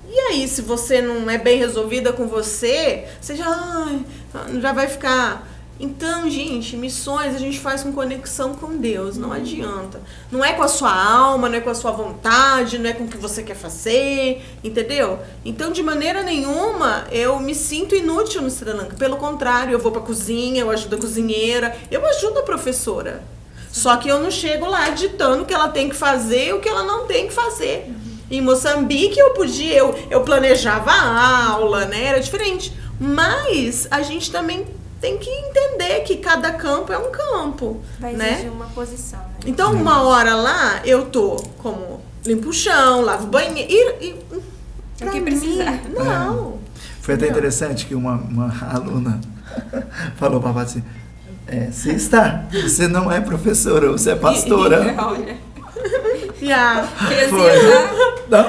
E aí, se você não é bem resolvida com você já vai ficar... Então, gente, missões a gente faz com conexão com Deus, não adianta. Não é com a sua alma, não é com a sua vontade, não é com o que você quer fazer, entendeu? Então, de maneira nenhuma, eu me sinto inútil no Sri Lanka. Pelo contrário, eu vou pra cozinha, eu ajudo a cozinheira, eu ajudo a professora. Só que eu não chego lá ditando o que ela tem que fazer e o que ela não tem que fazer. Em Moçambique, eu planejava a aula, né? Era diferente. Mas a gente também tem que entender que cada campo é um campo, vai exigir, né, uma posição, né? Então, uma hora lá, eu tô como limpo o chão, lavo o banheiro e o que precisar. Não. Foi até interessante que uma aluna falou para a Paty assim, você não é professora, você é pastora. Olha.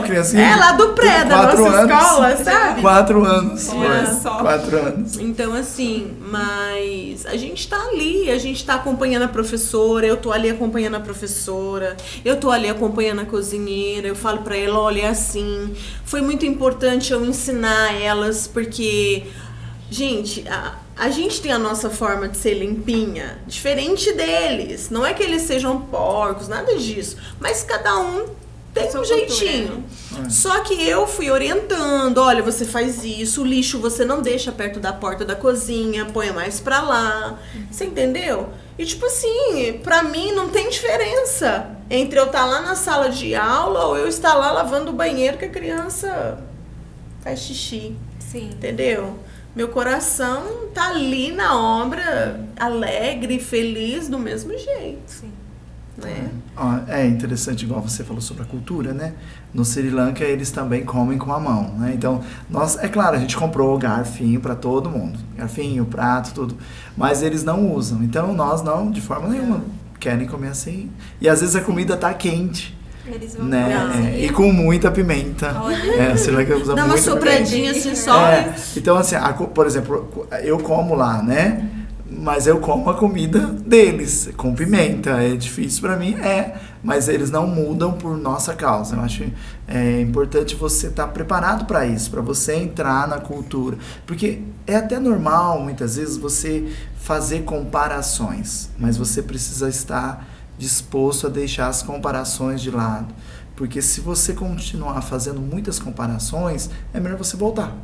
Criancinha. É lá do pré, da nossa escola, sabe? 4 anos. Olha só. 4 anos. Então, assim, mas a gente tá ali, a gente tá acompanhando a professora, eu tô ali acompanhando a professora, eu tô ali acompanhando a cozinheira, eu falo pra ela, olha, assim, foi muito importante eu ensinar elas, porque, gente, a gente tem a nossa forma de ser limpinha, diferente deles. Não é que eles sejam porcos, nada disso. Mas cada um tem um jeitinho. Só que eu fui orientando, olha, você faz isso, o lixo você não deixa perto da porta da cozinha, põe mais pra lá. Você entendeu? E tipo assim, pra mim não tem diferença entre eu estar lá na sala de aula ou eu estar lá lavando o banheiro que a criança faz xixi. Sim. Entendeu? Meu coração tá ali na obra, alegre, feliz, do mesmo jeito. Sim. Né? É interessante, igual você falou sobre a cultura, né? No Sri Lanka, eles também comem com a mão, né? Então, é claro, a gente comprou garfinho para todo mundo. Garfinho, prato, tudo. Mas eles não usam. Então, nós não, de forma nenhuma, querem comer assim. E às vezes a comida tá quente. Eles vão né? E com muita pimenta. Olha. Sri Lanka usa dá uma sopradinha assim só. Então, assim, por exemplo, eu como lá, né? Mas eu como a comida deles, com pimenta. É difícil pra mim, mas eles não mudam por nossa causa. Eu acho importante você estar preparado para isso, para você entrar na cultura. Porque é até normal, muitas vezes, você fazer comparações, mas você precisa estar disposto a deixar as comparações de lado. Porque se você continuar fazendo muitas comparações, é melhor você voltar.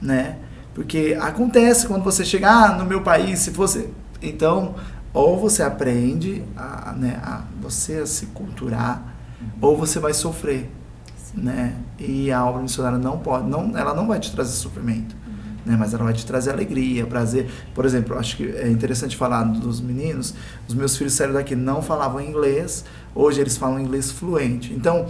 Né? Porque acontece quando você chega, no meu país, se fosse... Então, ou você aprende a você a se culturar, ou você vai sofrer. Né? E a obra missionária ela não vai te trazer sofrimento. Né? Mas ela vai te trazer alegria, prazer. Por exemplo, eu acho que é interessante falar dos meninos. Os meus filhos saíram daqui, não falavam inglês. Hoje eles falam inglês fluente. Então,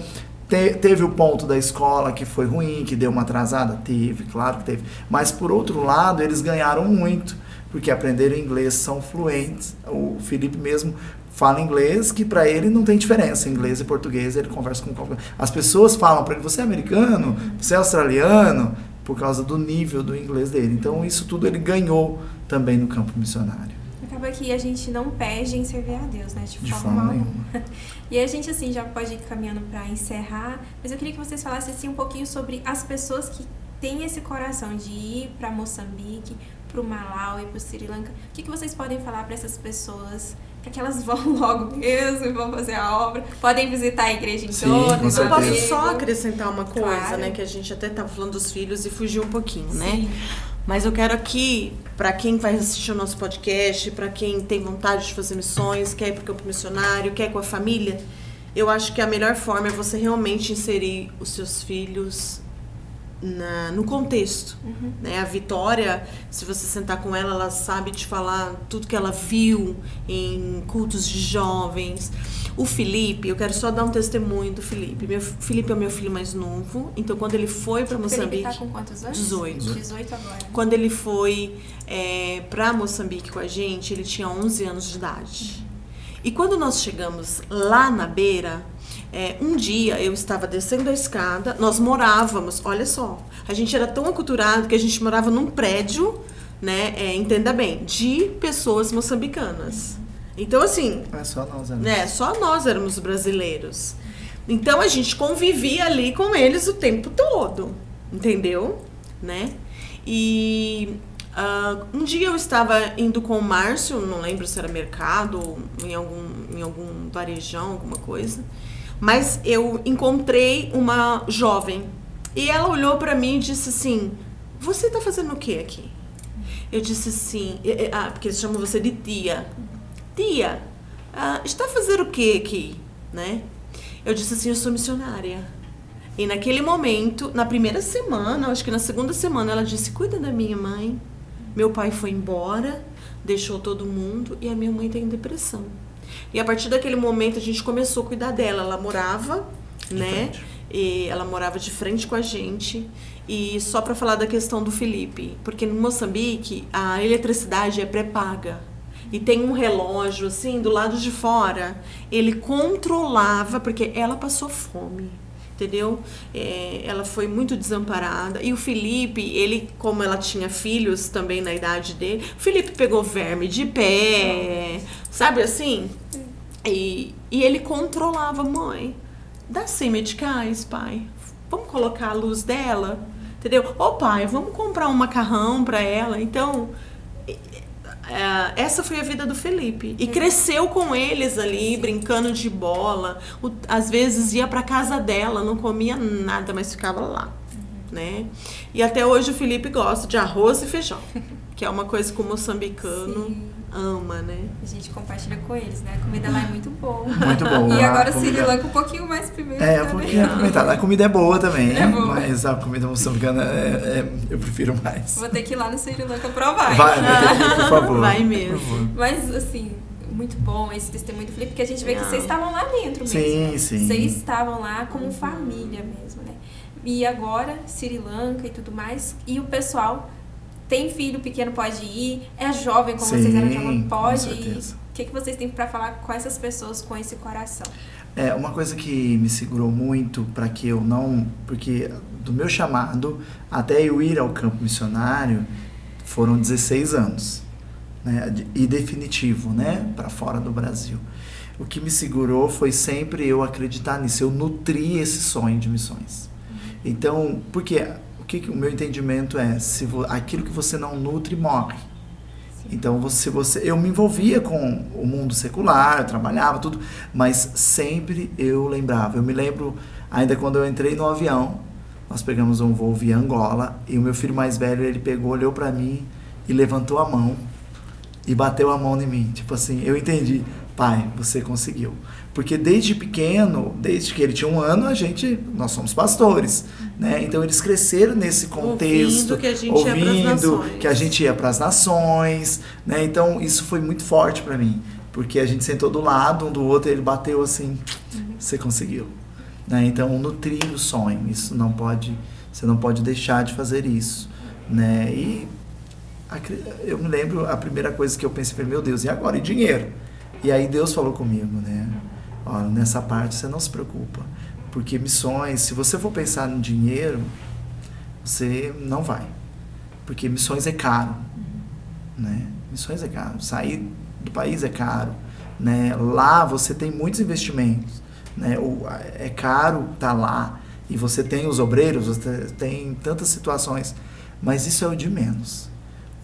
teve o ponto da escola que foi ruim, que deu uma atrasada? Teve, claro que teve. Mas, por outro lado, eles ganharam muito, porque aprenderam inglês, são fluentes. O Felipe mesmo fala inglês, que para ele não tem diferença. Inglês e português, ele conversa com qualquer... As pessoas falam para ele, você é americano? Você é australiano? Por causa do nível do inglês dele. Então, isso tudo ele ganhou também no campo missionário. Acaba que a gente não perde em servir a Deus, né? De forma nenhuma. E a gente, assim, já pode ir caminhando para encerrar, mas eu queria que vocês falassem, assim, um pouquinho sobre as pessoas que tem esse coração de ir para Moçambique, para o Malawi, para o Sri Lanka, o que vocês podem falar para essas pessoas? Para que elas vão logo mesmo e vão fazer a obra? Podem visitar a igreja em todos. Eu posso só acrescentar uma coisa, claro, né? Que a gente até estava falando dos filhos e fugiu um pouquinho, sim, né? Mas eu quero aqui, para quem vai assistir o nosso podcast, para quem tem vontade de fazer missões, quer ir para o campo missionário, quer ir com a família, eu acho que a melhor forma é você realmente inserir os seus filhos no contexto, né? A Vitória, se você sentar com ela, ela sabe te falar tudo que ela viu em cultos de jovens. O Felipe, eu quero só dar um testemunho do Felipe. Felipe é o meu filho mais novo, então quando ele foi para Moçambique... Felipe tá com quantos anos? 18 agora. Quando ele foi para Moçambique com a gente, ele tinha 11 anos de idade. E quando nós chegamos lá na beira, um dia eu estava descendo a escada, nós morávamos, olha só, a gente era tão aculturado que a gente morava num prédio, né, entenda bem, de pessoas moçambicanas. Então, assim... Só nós, né? Só nós éramos brasileiros. Então, a gente convivia ali com eles o tempo todo, entendeu? Né? E... um dia eu estava indo com o Márcio, não lembro se era mercado ou em algum varejão, alguma coisa, mas eu encontrei uma jovem e ela olhou para mim e disse assim: você tá fazendo o que aqui? Eu disse assim, porque eles chamam você de tia. Tia, está fazendo o que aqui? Né? Eu disse assim, eu sou missionária. E naquele momento, na primeira semana, acho que na segunda semana, ela disse: cuida da minha mãe. Meu pai foi embora, deixou todo mundo e a minha mãe tem depressão. E a partir daquele momento a gente começou a cuidar dela. Ela morava, né? E ela morava de frente com a gente. E só para falar da questão do Felipe, porque no Moçambique a eletricidade é pré-paga. E tem um relógio assim do lado de fora. Ele controlava, porque ela passou fome. Entendeu? Ela foi muito desamparada. E o Felipe, ele, como ela tinha filhos também na idade dele, o Felipe pegou verme de pé, sabe assim? E ele controlava: mãe, dá 100 meticais, pai. Vamos colocar a luz dela? Entendeu? Ô pai, vamos comprar um macarrão para ela. Então, essa foi a vida do Felipe. E cresceu com eles ali, brincando de bola. Às vezes ia pra casa dela, não comia nada, mas ficava lá, né? E até hoje o Felipe gosta de arroz e feijão, que é uma coisa que o moçambicano ama, né? A gente compartilha com eles, né? A comida lá é muito boa. Muito boa. E agora o Sri Lanka um pouquinho mais pimenta. Um pouquinho apimentada. A comida é boa também, boa. Mas a comida moçambicana eu prefiro mais. Vou ter que ir lá no Sri Lanka provar. Vai ter que ir, por favor. Vai mesmo. Mas, assim, muito bom esse testemunho do Felipe, porque a gente vê que vocês estavam lá dentro mesmo. Sim, sim. Vocês estavam lá como família mesmo, né? E agora, Sri Lanka e tudo mais, e o pessoal... Tem filho pequeno, pode ir. É jovem, como vocês eram jovens, pode ir. O que vocês têm para falar com essas pessoas com esse coração? Uma coisa que me segurou muito para que eu não... Porque do meu chamado até eu ir ao campo missionário foram 16 anos. Né? E definitivo, né? Para fora do Brasil. O que me segurou foi sempre eu acreditar nisso. Eu nutri esse sonho de missões. Então, porque... O meu entendimento é, aquilo que você não nutre, morre. Então, eu me envolvia com o mundo secular, eu trabalhava, tudo, mas sempre eu lembrava. Eu me lembro, ainda quando eu entrei no avião, nós pegamos um voo via Angola, e o meu filho mais velho, ele pegou, olhou pra mim e levantou a mão e bateu a mão em mim. Tipo assim, eu entendi, pai, você conseguiu. Porque desde pequeno, desde que ele tinha 1 ano, nós somos pastores, né? Então eles cresceram nesse contexto, ouvindo que a gente ia para as nações, né? Então isso foi muito forte para mim, porque a gente sentou do lado um do outro e ele bateu assim, você conseguiu, né? Então nutrir o sonho, você não pode deixar de fazer isso, né? E eu me lembro, a primeira coisa que eu pensei foi, meu Deus, e agora? E dinheiro? E aí Deus falou comigo, né? Olha, nessa parte você não se preocupa, porque missões, se você for pensar no dinheiro, você não vai, porque missões é caro, né? Missões é caro, sair do país é caro, né? Lá você tem muitos investimentos, né? É caro estar lá, E você tem os obreiros, você tem tantas situações, mas isso é o de menos.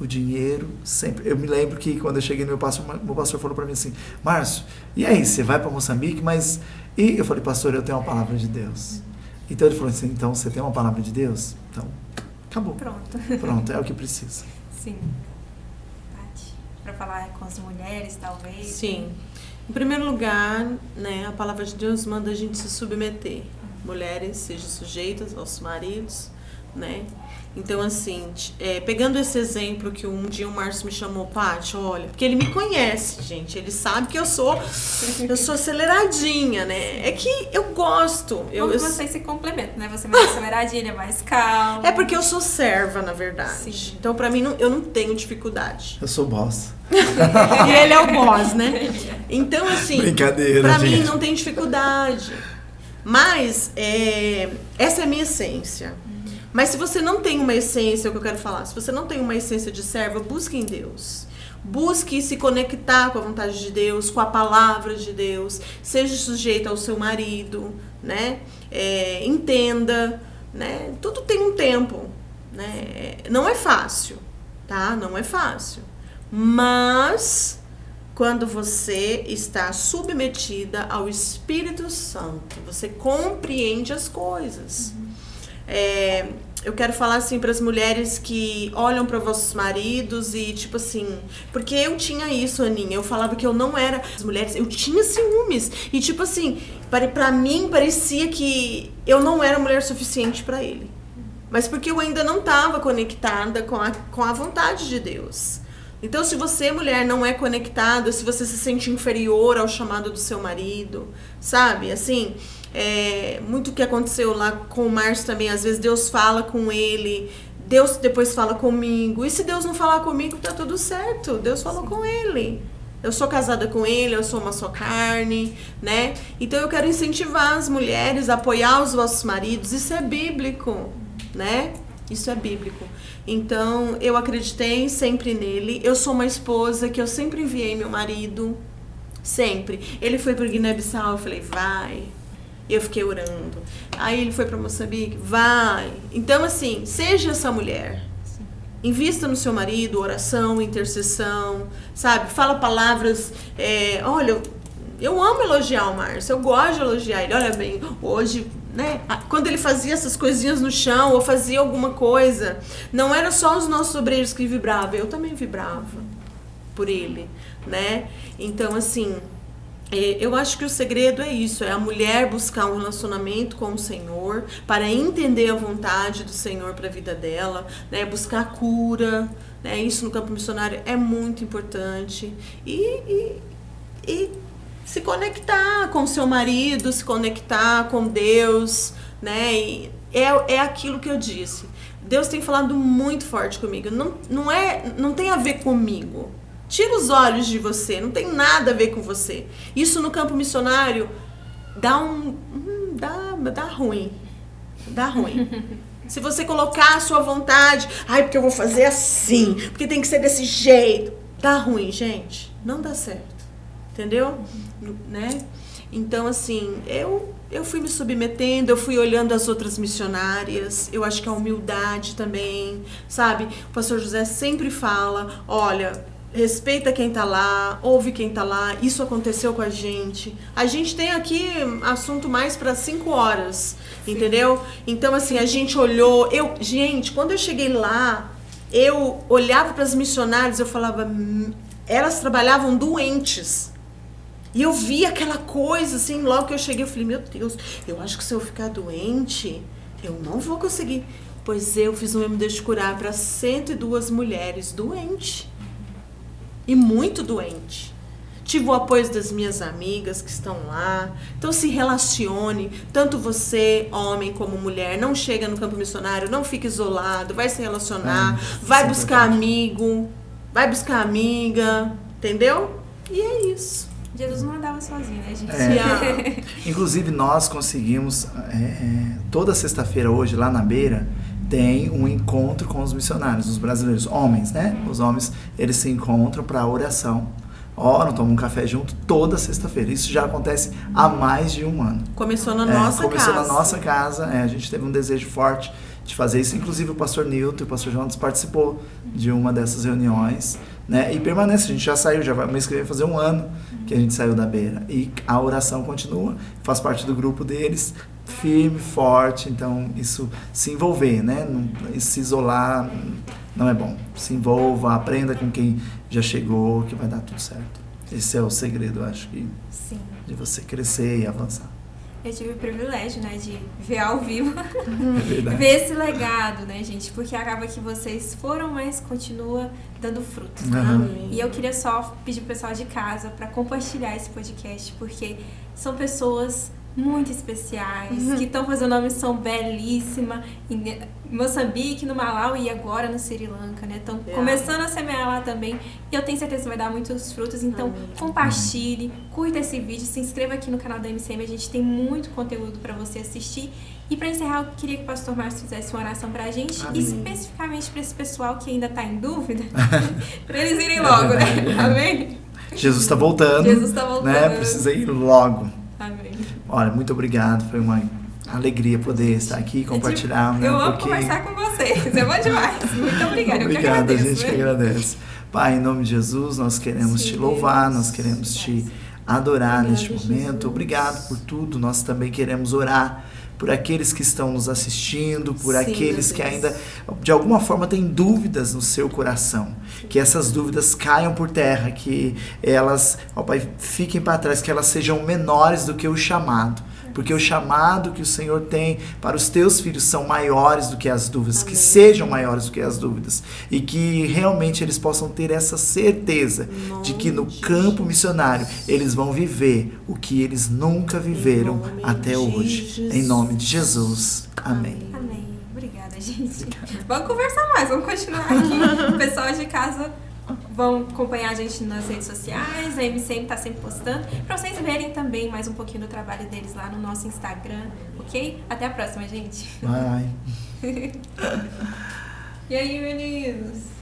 O dinheiro sempre... Eu me lembro que quando eu cheguei no meu pastor falou para mim assim, Márcio, e aí, você vai para Moçambique, mas... E eu falei, pastor, eu tenho uma palavra de Deus. Então ele falou assim, então você tem uma palavra de Deus? Então, acabou. Pronto, é o que precisa. Sim. Tati, para falar com as mulheres, talvez. Sim. Em primeiro lugar, né, a palavra de Deus manda a gente se submeter. Mulheres sejam sujeitas aos maridos, né? Então, assim, pegando esse exemplo que um dia o Márcio me chamou, Paty, olha, porque ele me conhece, gente, ele sabe que eu sou aceleradinha, né? É que eu gosto. Vocês se complementam, né? Você é mais aceleradinha, ele é mais calma. É porque eu sou serva, na verdade. Sim. Então, pra mim, eu não tenho dificuldade. Eu sou boss. E ele é o boss, né? Então, assim, brincadeira, pra gente. mim não tem dificuldade. Mas, essa é a minha essência. Mas se você não tem uma essência, é o que eu quero falar, se você não tem uma essência de serva, busque em Deus. Busque se conectar com a vontade de Deus, com a palavra de Deus. Seja sujeito ao seu marido, né? Entenda, né? Tudo tem um tempo, né? Não é fácil, tá? Não é fácil. Mas quando você está submetida ao Espírito Santo, você compreende as coisas. Eu quero falar assim para as mulheres que olham para vossos maridos e tipo assim, porque eu tinha isso, Aninha, eu falava que eu não era as mulheres, eu tinha ciúmes e tipo assim, para mim parecia que eu não era mulher suficiente para ele, mas porque eu ainda não estava conectada com a vontade de Deus. Então, se você, mulher, não é conectada, se você se sente inferior ao chamado do seu marido, sabe, assim, muito que aconteceu lá com o Márcio também, às vezes Deus fala com ele, Deus depois fala comigo, e se Deus não falar comigo, tá tudo certo, Deus falou com ele. Eu sou casada com ele, eu sou uma só carne, né? Então eu quero incentivar as mulheres a apoiar os vossos maridos, isso é bíblico, né? Isso é bíblico. Então, eu acreditei sempre nele. Eu sou uma esposa que eu sempre enviei meu marido. Sempre. Ele foi para o Guiné-Bissau, eu falei, vai. E eu fiquei orando. Aí ele foi para Moçambique, vai. Então, assim, seja essa mulher. Sim. Invista no seu marido, oração, intercessão, sabe? Fala palavras. Olha, eu amo elogiar o Márcio, eu gosto de elogiar ele. Olha bem, hoje... né? Quando ele fazia essas coisinhas no chão ou fazia alguma coisa, não era só os nossos obreiros que vibravam, eu também vibrava por ele, né? Então, assim, eu acho que o segredo é isso, é a mulher buscar um relacionamento com o Senhor para entender a vontade do Senhor para a vida dela, né? Buscar cura, né? Isso no campo missionário é muito importante e se conectar com seu marido, se conectar com Deus, né? E é aquilo que eu disse. Deus tem falado muito forte comigo. Não tem a ver comigo. Tira os olhos de você, não tem nada a ver com você. Isso no campo missionário dá ruim. Dá ruim. Se você colocar a sua vontade, porque eu vou fazer assim, porque tem que ser desse jeito, dá ruim, gente. Não dá certo. Entendeu? Né? Então, assim, eu fui me submetendo, eu fui olhando as outras missionárias, eu acho que a humildade também, sabe? O pastor José sempre fala, olha, respeita quem tá lá, ouve quem tá lá, isso aconteceu com a gente. A gente tem aqui assunto mais para 5 horas, sim, entendeu? Então, assim, a gente olhou, gente, quando eu cheguei lá, eu olhava para as missionárias, eu falava, elas trabalhavam doentes. E eu vi aquela coisa, assim, logo que eu cheguei, eu falei, meu Deus, eu acho que se eu ficar doente, eu não vou conseguir. Pois eu fiz um MD de curar para 102 mulheres doentes. E muito doente. Tive o apoio das minhas amigas que estão lá. Então se relacione, tanto você, homem como mulher, não chega no campo missionário, não fique isolado, vai se relacionar, vai buscar amigo, vai buscar amiga, entendeu? E é isso. Jesus não andava sozinho, né, gente? Inclusive, nós conseguimos, toda sexta-feira hoje, lá na Beira, tem um encontro com os missionários, os brasileiros, homens, né? Os homens, eles se encontram para oração, oram, tomam um café junto toda sexta-feira. Isso já acontece há mais de um ano. Começou na nossa Começou casa. na nossa casa, a gente teve um desejo forte de fazer isso. Inclusive o pastor Nilton e o pastor Jonas participou de uma dessas reuniões, né? E permanece, a gente já saiu, já vai mês que vem fazer um ano que a gente saiu da beira. E a oração continua, faz parte do grupo deles, firme, forte. Então isso, se envolver, né? Não, se isolar não é bom. Se envolva, aprenda com quem já chegou, que vai dar tudo certo. Esse é o segredo, eu acho, que Sim. de você crescer e avançar. Eu tive o privilégio, né, de ver ao vivo, É verdade. ver esse legado, né, gente? Porque acaba que vocês foram, mas continua dando frutos. Amém. E eu queria só pedir pro pessoal de casa para compartilhar esse podcast, porque são pessoas muito especiais, que estão fazendo uma missão belíssima em Moçambique, no Malawi e agora no Sri Lanka, né? Estão começando a semear lá também e eu tenho certeza que vai dar muitos frutos, então compartilhe, curta esse vídeo, se inscreva aqui no canal da MCM, a gente tem muito conteúdo para você assistir. E para encerrar, eu queria que o pastor Márcio fizesse uma oração pra gente, Amém. Especificamente para esse pessoal que ainda tá em dúvida, para eles irem logo, né? Amém? Jesus está voltando. Jesus tá voltando. Né? Precisa ir logo. Amém. Olha, muito obrigado. Foi uma alegria poder estar aqui e compartilhar. Eu né? amo conversar com vocês. É bom demais. Muito obrigada. Eu que Obrigado, a agradeço. gente que agradece. Pai, em nome de Jesus, nós queremos te louvar, nós queremos te adorar neste momento. Obrigado por tudo. Nós também queremos orar por aqueles que estão nos assistindo, por aqueles que ainda, de alguma forma, têm dúvidas no seu coração. Que essas dúvidas caiam por terra, que elas, ó Pai, fiquem para trás, que elas sejam menores do que o chamado. Porque o chamado que o Senhor tem para os teus filhos são maiores do que as dúvidas, Amém. que sejam maiores do que as dúvidas. E que realmente eles possam ter essa certeza de que no campo missionário eles vão viver o que eles nunca viveram até hoje. Em nome de Jesus. Amém. Amém. Obrigada, gente. Vamos conversar mais, vamos continuar aqui. O pessoal de casa vão acompanhar a gente nas redes sociais, a MCM tá sempre postando, para vocês verem também mais um pouquinho do trabalho deles lá no nosso Instagram, ok? Até a próxima, gente. Bye. E aí, meninos?